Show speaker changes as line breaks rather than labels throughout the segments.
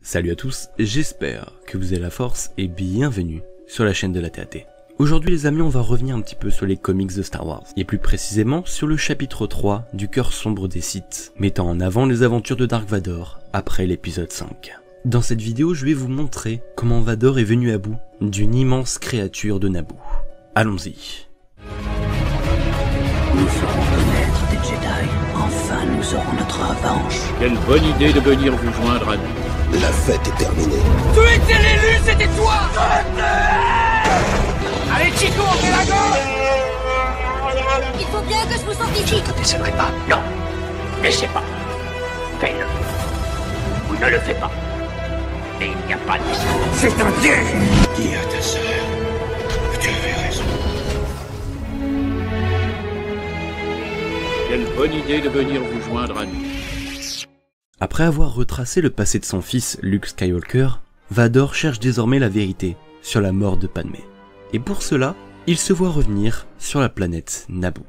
Salut à tous, j'espère que vous avez la force et bienvenue sur la chaîne de la TAT. Aujourd'hui les amis, on va revenir un petit peu sur les comics de Star Wars, et plus précisément sur le chapitre 3 du cœur sombre des Sith, mettant en avant les aventures de Dark Vador après l'épisode 5. Dans cette vidéo, je vais vous montrer comment Vador est venu à bout d'une immense créature de Naboo. Allons-y.
Nous ferons connaître des Jedi. Enfin, nous aurons notre revanche.
Quelle bonne idée de venir vous joindre à nous.
La fête est terminée.
Tu étais l'élu, c'était toi. Allez Chico, on fait la gauche.
Il faut bien que je vous sorte
Je
d'ici.
ne te décevrai pas. Non. Laissez pas. Fais-le. Ou ne le fais pas. Et il n'y a pas de décision.
C'est un piège. Dis à ta sœur que tu avais raison.
Quelle bonne idée de venir vous joindre à nous.
Après avoir retracé le passé de son fils Luke Skywalker, Vador cherche désormais la vérité sur la mort de Padmé. Et pour cela, il se voit revenir sur la planète Naboo.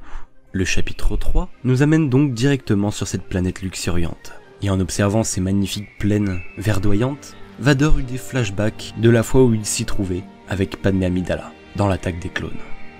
Le chapitre 3 nous amène donc directement sur cette planète luxuriante. Et en observant ces magnifiques plaines verdoyantes, Vador eut des flashbacks de la fois où il s'y trouvait avec Padmé Amidala, dans l'attaque des clones.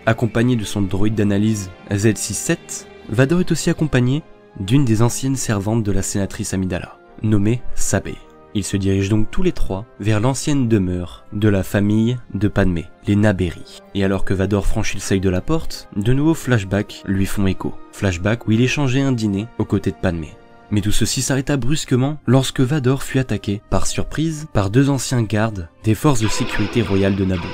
Accompagné de son droïde d'analyse Z67, Vador est aussi accompagné d'une des anciennes servantes de la sénatrice Amidala, nommée Sabé. Ils se dirigent donc tous les trois vers l'ancienne demeure de la famille de Padmé, les Naberri. Et alors que Vador franchit le seuil de la porte, de nouveaux flashbacks lui font écho. Flashback où il échangeait un dîner aux côtés de Padmé. Mais tout ceci s'arrêta brusquement lorsque Vador fut attaqué, par surprise, par deux anciens gardes des forces de sécurité royales de Naboo,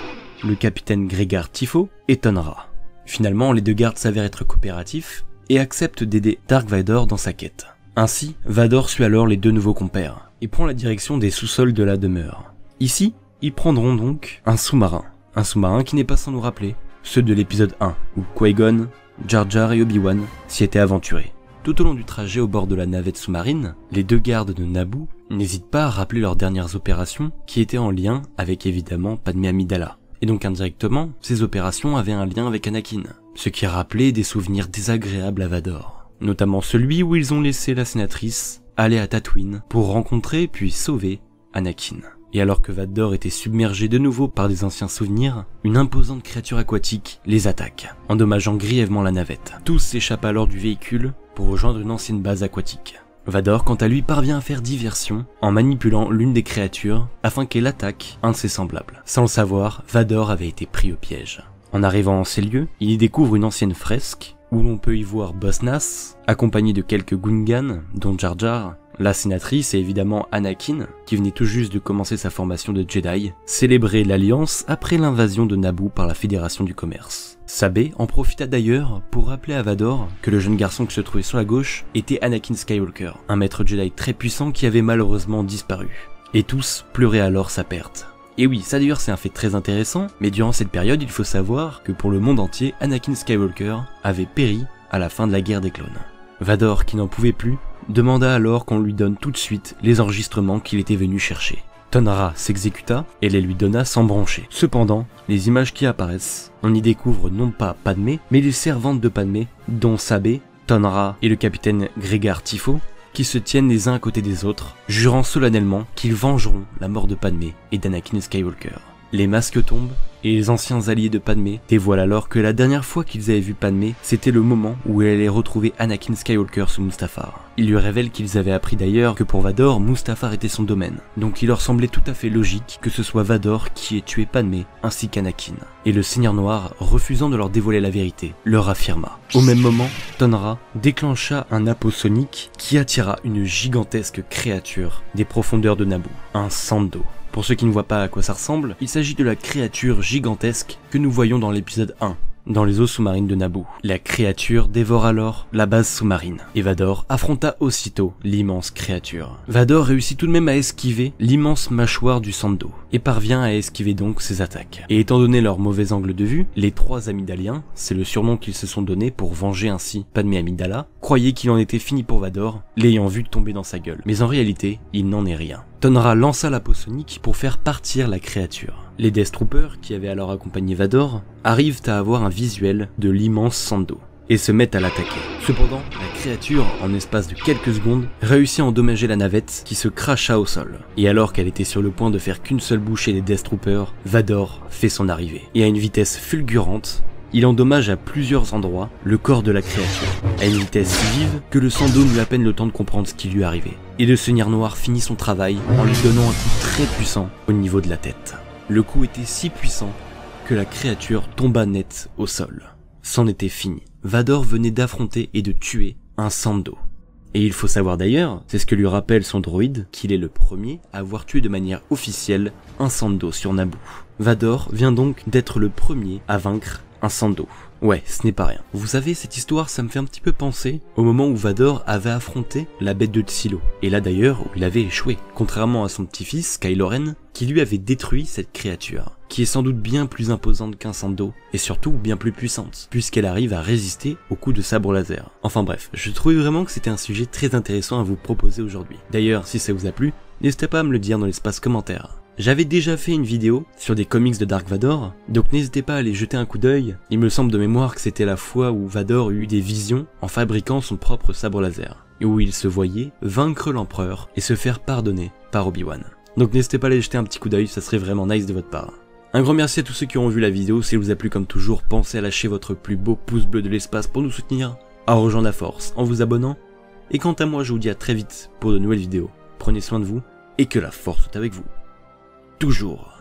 le capitaine Gregar Tifo et Tonra. Finalement, les deux gardes s'avèrent être coopératifs et accepte d'aider Dark Vador dans sa quête. Ainsi, Vador suit alors les deux nouveaux compères et prend la direction des sous-sols de la demeure. Ici, ils prendront donc un sous-marin qui n'est pas sans nous rappeler ceux de l'épisode 1 où Qui-Gon, Jar Jar et Obi-Wan s'y étaient aventurés. Tout au long du trajet au bord de la navette sous-marine, les deux gardes de Naboo n'hésitent pas à rappeler leurs dernières opérations qui étaient en lien avec évidemment Padmé Amidala. Et donc indirectement, ces opérations avaient un lien avec Anakin, ce qui rappelait des souvenirs désagréables à Vador, notamment celui où ils ont laissé la sénatrice aller à Tatooine pour rencontrer puis sauver Anakin. Et alors que Vador était submergé de nouveau par des anciens souvenirs, une imposante créature aquatique les attaque, endommageant grièvement la navette. Tous s'échappent alors du véhicule pour rejoindre une ancienne base aquatique. Vador, quant à lui, parvient à faire diversion en manipulant l'une des créatures afin qu'elle attaque un de ses semblables. Sans le savoir, Vador avait été pris au piège. En arrivant en ces lieux, il y découvre une ancienne fresque où l'on peut y voir Boss Nass, accompagné de quelques Gungans, dont Jar Jar, la sénatrice et évidemment Anakin, qui venait tout juste de commencer sa formation de Jedi, célébrer l'alliance après l'invasion de Naboo par la Fédération du Commerce. Sabé en profita d'ailleurs pour rappeler à Vador que le jeune garçon qui se trouvait sur la gauche était Anakin Skywalker, un maître Jedi très puissant qui avait malheureusement disparu. Et tous pleuraient alors sa perte. Et oui, ça d'ailleurs c'est un fait très intéressant, mais durant cette période il faut savoir que pour le monde entier, Anakin Skywalker avait péri à la fin de la guerre des clones. Vador, qui n'en pouvait plus, demanda alors qu'on lui donne tout de suite les enregistrements qu'il était venu chercher. Tonra s'exécuta et les lui donna sans broncher. Cependant, les images qui apparaissent, on y découvre non pas Padmé, mais les servantes de Padmé, dont Sabé, Tonra et le capitaine Gregar Tifo, qui se tiennent les uns à côté des autres, jurant solennellement qu'ils vengeront la mort de Padmé et d'Anakin Skywalker. Les masques tombent, et les anciens alliés de Padmé dévoilent alors que la dernière fois qu'ils avaient vu Padmé, c'était le moment où elle allait retrouver Anakin Skywalker sous Mustafar. Ils lui révèlent qu'ils avaient appris d'ailleurs que pour Vador, Mustafar était son domaine, donc il leur semblait tout à fait logique que ce soit Vador qui ait tué Padmé ainsi qu'Anakin. Et le Seigneur Noir, refusant de leur dévoiler la vérité, leur affirma. Au même moment, Tonra déclencha un appât sonique qui attira une gigantesque créature des profondeurs de Naboo, un Sando. Pour ceux qui ne voient pas à quoi ça ressemble, il s'agit de la créature gigantesque que nous voyons dans l'épisode 1, dans les eaux sous-marines de Naboo. La créature dévore alors la base sous-marine, et Vador affronta aussitôt l'immense créature. Vador réussit tout de même à esquiver l'immense mâchoire du Sando, et parvient à esquiver donc ses attaques. Et étant donné leur mauvais angle de vue, les trois Amidaliens, c'est le surnom qu'ils se sont donné pour venger ainsi Padmé Amidala, croyaient qu'il en était fini pour Vador, l'ayant vu tomber dans sa gueule. Mais en réalité, il n'en est rien. Tonra lança la peau sonique pour faire partir la créature. Les Death Troopers, qui avaient alors accompagné Vador, arrivent à avoir un visuel de l'immense Sando. et se mettent à l'attaquer. Cependant, la créature, en espace de quelques secondes, réussit à endommager la navette qui se cracha au sol. Et alors qu'elle était sur le point de faire qu'une seule bouchée des Death Troopers, Vador fait son arrivée. Et à une vitesse fulgurante, il endommage à plusieurs endroits le corps de la créature, à une vitesse si vive que le Sando n'eut à peine le temps de comprendre ce qui lui arrivait. Et le Seigneur Noir finit son travail en lui donnant un coup très puissant au niveau de la tête. Le coup était si puissant que la créature tomba net au sol. C'en était fini. Vador venait d'affronter et de tuer un Sando. Et il faut savoir d'ailleurs, c'est ce que lui rappelle son droïde, qu'il est le premier à avoir tué de manière officielle un Sando sur Naboo. Vador vient donc d'être le premier à vaincre un Sando. Ouais, ce n'est pas rien. Vous savez, cette histoire, ça me fait un petit peu penser au moment où Vador avait affronté la bête de Tsilo. Et là d'ailleurs, où il avait échoué. Contrairement à son petit-fils, Kylo Ren, qui lui avait détruit cette créature, qui est sans doute bien plus imposante qu'un Sando, et surtout bien plus puissante, puisqu'elle arrive à résister aux coups de sabre laser. Enfin bref, je trouvais vraiment que c'était un sujet très intéressant à vous proposer aujourd'hui. D'ailleurs, si ça vous a plu, n'hésitez pas à me le dire dans l'espace commentaire. J'avais déjà fait une vidéo sur des comics de Dark Vador, donc n'hésitez pas à aller jeter un coup d'œil. Il me semble de mémoire que c'était la fois où Vador eut des visions en fabriquant son propre sabre laser, et où il se voyait vaincre l'empereur et se faire pardonner par Obi-Wan. Donc n'hésitez pas à aller jeter un petit coup d'œil, ça serait vraiment nice de votre part. Un grand merci à tous ceux qui ont vu la vidéo, si elle vous a plu comme toujours, pensez à lâcher votre plus beau pouce bleu de l'espace pour nous soutenir, à rejoindre la force en vous abonnant, et quant à moi je vous dis à très vite pour de nouvelles vidéos. Prenez soin de vous, et que la force soit avec vous. Toujours.